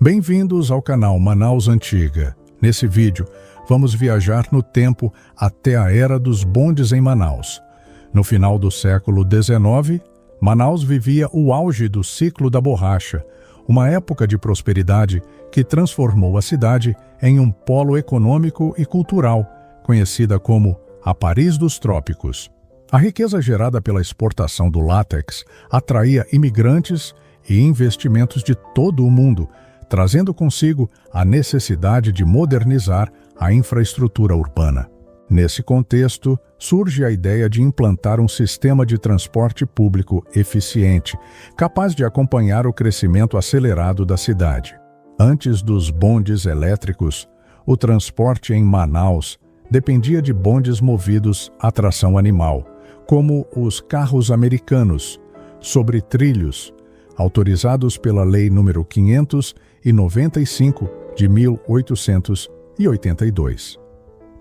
Bem-vindos ao canal Manaus Antiga. Nesse vídeo, vamos viajar no tempo até a era dos bondes em Manaus. No final do século XIX, Manaus vivia o auge do ciclo da borracha, uma época de prosperidade que transformou a cidade em um polo econômico e cultural, conhecida como a Paris dos Trópicos. A riqueza gerada pela exportação do látex atraía imigrantes e investimentos de todo o mundo, trazendo consigo a necessidade de modernizar a infraestrutura urbana. Nesse contexto, surge a ideia de implantar um sistema de transporte público eficiente, capaz de acompanhar o crescimento acelerado da cidade. Antes dos bondes elétricos, o transporte em Manaus dependia de bondes movidos a tração animal, como os carros americanos, sobre trilhos, autorizados pela Lei nº 595 de 1882.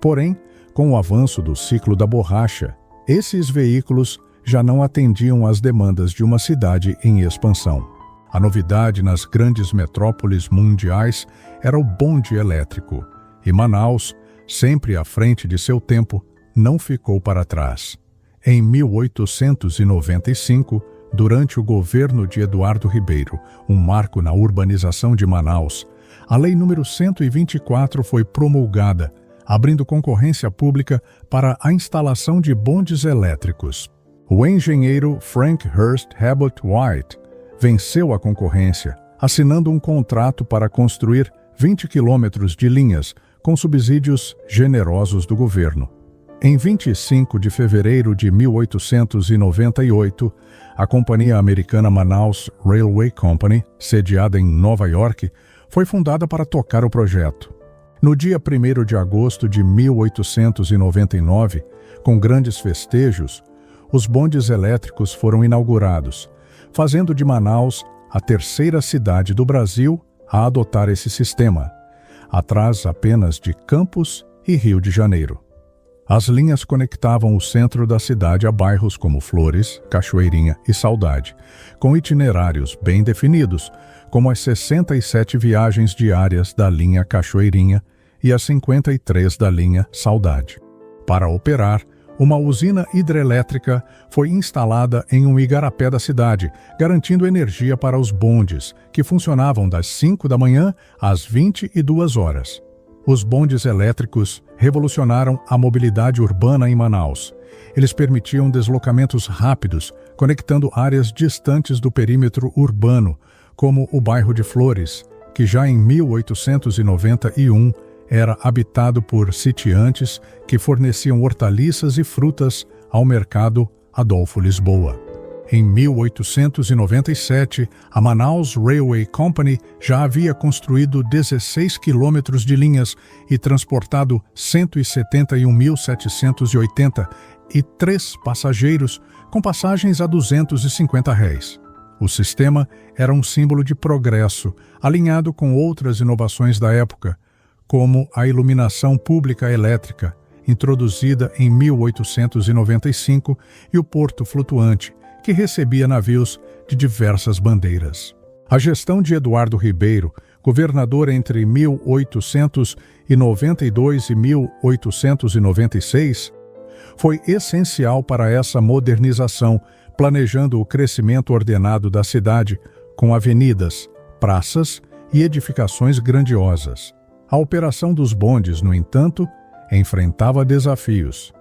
Porém, com o avanço do ciclo da borracha, esses veículos já não atendiam às demandas de uma cidade em expansão. A novidade nas grandes metrópoles mundiais era o bonde elétrico, e Manaus, sempre à frente de seu tempo, não ficou para trás. Em 1895, durante o governo de Eduardo Ribeiro, um marco na urbanização de Manaus, a Lei nº 124 foi promulgada, abrindo concorrência pública para a instalação de bondes elétricos. O engenheiro Frank Hurst Habot White venceu a concorrência, assinando um contrato para construir 20 quilômetros de linhas com subsídios generosos do governo. Em 25 de fevereiro de 1898, a companhia americana Manaus Railway Company, sediada em Nova York, foi fundada para tocar o projeto. No dia 1º de agosto de 1899, com grandes festejos, os bondes elétricos foram inaugurados, fazendo de Manaus a terceira cidade do Brasil a adotar esse sistema, atrás apenas de Campos e Rio de Janeiro. As linhas conectavam o centro da cidade a bairros como Flores, Cachoeirinha e Saudade, com itinerários bem definidos, como as 67 viagens diárias da linha Cachoeirinha e as 53 da linha Saudade. Para operar, uma usina hidrelétrica foi instalada em um igarapé da cidade, garantindo energia para os bondes, que funcionavam das 5 da manhã às 22 horas. Os bondes elétricos revolucionaram a mobilidade urbana em Manaus. Eles permitiam deslocamentos rápidos, conectando áreas distantes do perímetro urbano, como o bairro de Flores, que já em 1891 era habitado por sitiantes que forneciam hortaliças e frutas ao mercado Adolfo Lisboa. Em 1897, a Manaus Railway Company já havia construído 16 quilômetros de linhas e transportado 171.783 passageiros, com passagens a R$250. O sistema era um símbolo de progresso, alinhado com outras inovações da época, como a iluminação pública elétrica, introduzida em 1895, e o porto flutuante, que recebia navios de diversas bandeiras. A gestão de Eduardo Ribeiro, governador entre 1892 e 1896, foi essencial para essa modernização, planejando o crescimento ordenado da cidade com avenidas, praças e edificações grandiosas. A operação dos bondes, no entanto, enfrentava desafios.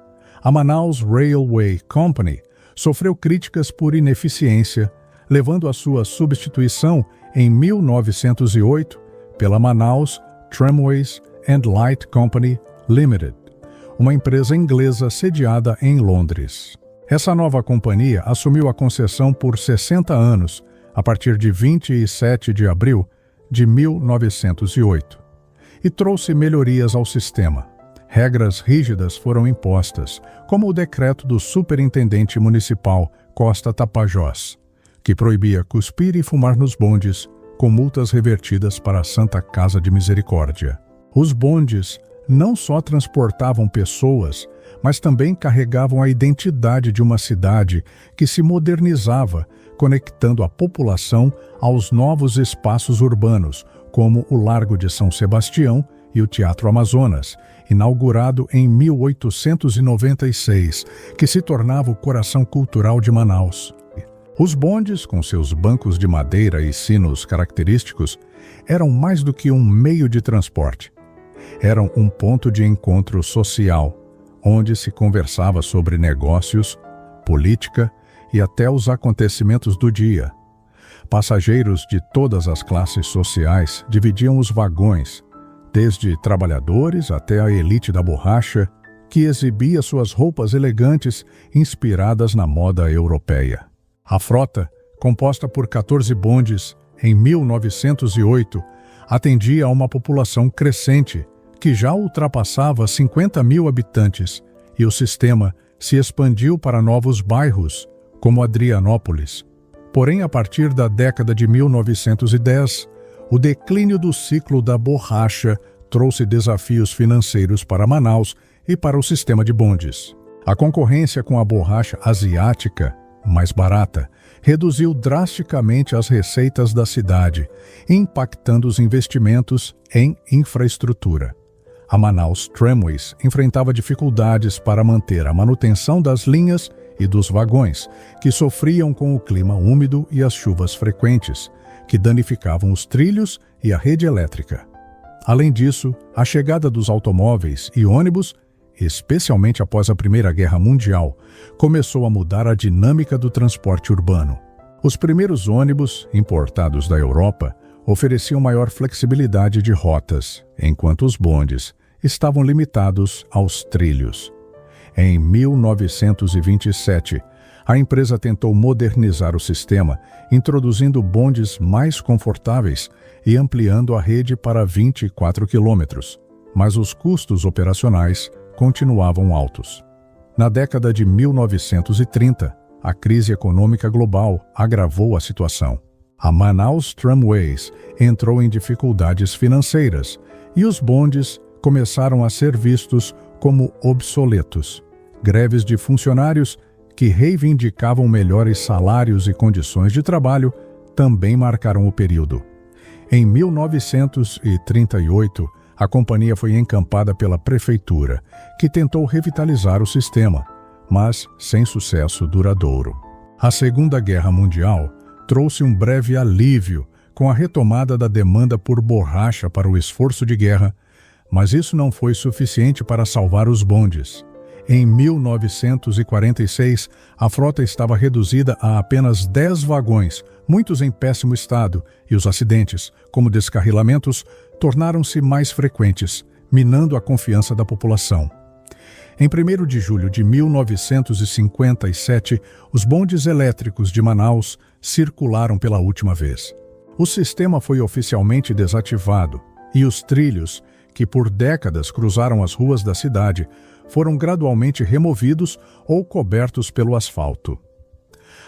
A Manaus Railway Company sofreu críticas por ineficiência, levando à sua substituição em 1908 pela Manaus Tramways and Light Company Limited, uma empresa inglesa sediada em Londres. Essa nova companhia assumiu a concessão por 60 anos, a partir de 27 de abril de 1908, e trouxe melhorias ao sistema. Regras rígidas foram impostas, como o decreto do superintendente municipal Costa Tapajós, que proibia cuspir e fumar nos bondes, com multas revertidas para a Santa Casa de Misericórdia. Os bondes não só transportavam pessoas, mas também carregavam a identidade de uma cidade que se modernizava, conectando a população aos novos espaços urbanos, como o Largo de São Sebastião e o Teatro Amazonas, inaugurado em 1896, que se tornava o coração cultural de Manaus. Os bondes, com seus bancos de madeira e sinos característicos, eram mais do que um meio de transporte. Eram um ponto de encontro social, onde se conversava sobre negócios, política e até os acontecimentos do dia. Passageiros de todas as classes sociais dividiam os vagões, desde trabalhadores até a elite da borracha, que exibia suas roupas elegantes inspiradas na moda europeia. A frota, composta por 14 bondes, em 1908, atendia a uma população crescente, que já ultrapassava 50 mil habitantes, e o sistema se expandiu para novos bairros, como Adrianópolis. Porém, a partir da década de 1910, o declínio do ciclo da borracha trouxe desafios financeiros para Manaus e para o sistema de bondes. A concorrência com a borracha asiática, mais barata, reduziu drasticamente as receitas da cidade, impactando os investimentos em infraestrutura. A Manaus Tramways enfrentava dificuldades para manter a manutenção das linhas e dos vagões, que sofriam com o clima úmido e as chuvas frequentes, que danificavam os trilhos e a rede elétrica. Além disso, a chegada dos automóveis e ônibus, especialmente após a Primeira Guerra Mundial, começou a mudar a dinâmica do transporte urbano. Os primeiros ônibus, importados da Europa, ofereciam maior flexibilidade de rotas, enquanto os bondes estavam limitados aos trilhos. Em 1927, a empresa tentou modernizar o sistema, introduzindo bondes mais confortáveis e ampliando a rede para 24 quilômetros, mas os custos operacionais continuavam altos. Na década de 1930, a crise econômica global agravou a situação. A Manaus Tramways entrou em dificuldades financeiras e os bondes começaram a ser vistos como obsoletos. Greves de funcionários que reivindicavam melhores salários e condições de trabalho também marcaram o período. Em 1938, a companhia foi encampada pela prefeitura, que tentou revitalizar o sistema, mas sem sucesso duradouro. A Segunda Guerra Mundial trouxe um breve alívio com a retomada da demanda por borracha para o esforço de guerra, mas isso não foi suficiente para salvar os bondes. Em 1946, a frota estava reduzida a apenas 10 vagões, muitos em péssimo estado, e os acidentes, como descarrilamentos, tornaram-se mais frequentes, minando a confiança da população. Em 1º de julho de 1957, os bondes elétricos de Manaus circularam pela última vez. O sistema foi oficialmente desativado e os trilhos, que por décadas cruzaram as ruas da cidade, foram gradualmente removidos ou cobertos pelo asfalto.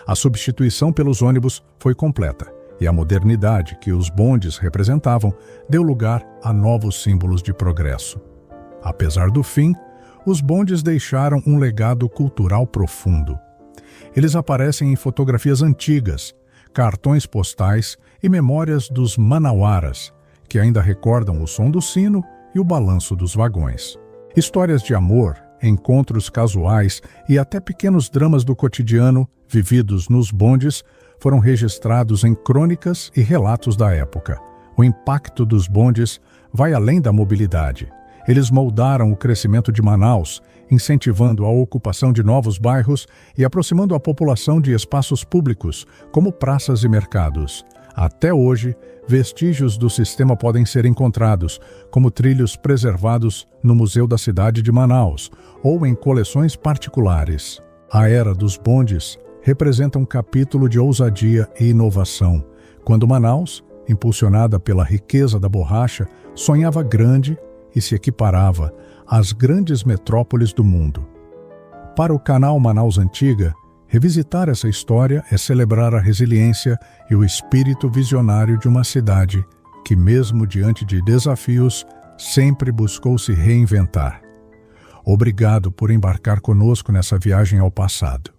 A substituição pelos ônibus foi completa e a modernidade que os bondes representavam deu lugar a novos símbolos de progresso. Apesar do fim, os bondes deixaram um legado cultural profundo. Eles aparecem em fotografias antigas, cartões postais e memórias dos manauaras, que ainda recordam o som do sino e o balanço dos vagões. Histórias de amor, encontros casuais e até pequenos dramas do cotidiano vividos nos bondes foram registrados em crônicas e relatos da época. O impacto dos bondes vai além da mobilidade. Eles moldaram o crescimento de Manaus, incentivando a ocupação de novos bairros e aproximando a população de espaços públicos, como praças e mercados. Até hoje, vestígios do sistema podem ser encontrados, como trilhos preservados no Museu da Cidade de Manaus ou em coleções particulares. A era dos bondes representa um capítulo de ousadia e inovação, quando Manaus, impulsionada pela riqueza da borracha, sonhava grande e se equiparava às grandes metrópoles do mundo. Para o canal Manaus Antiga, revisitar essa história é celebrar a resiliência e o espírito visionário de uma cidade que, mesmo diante de desafios, sempre buscou se reinventar. Obrigado por embarcar conosco nessa viagem ao passado.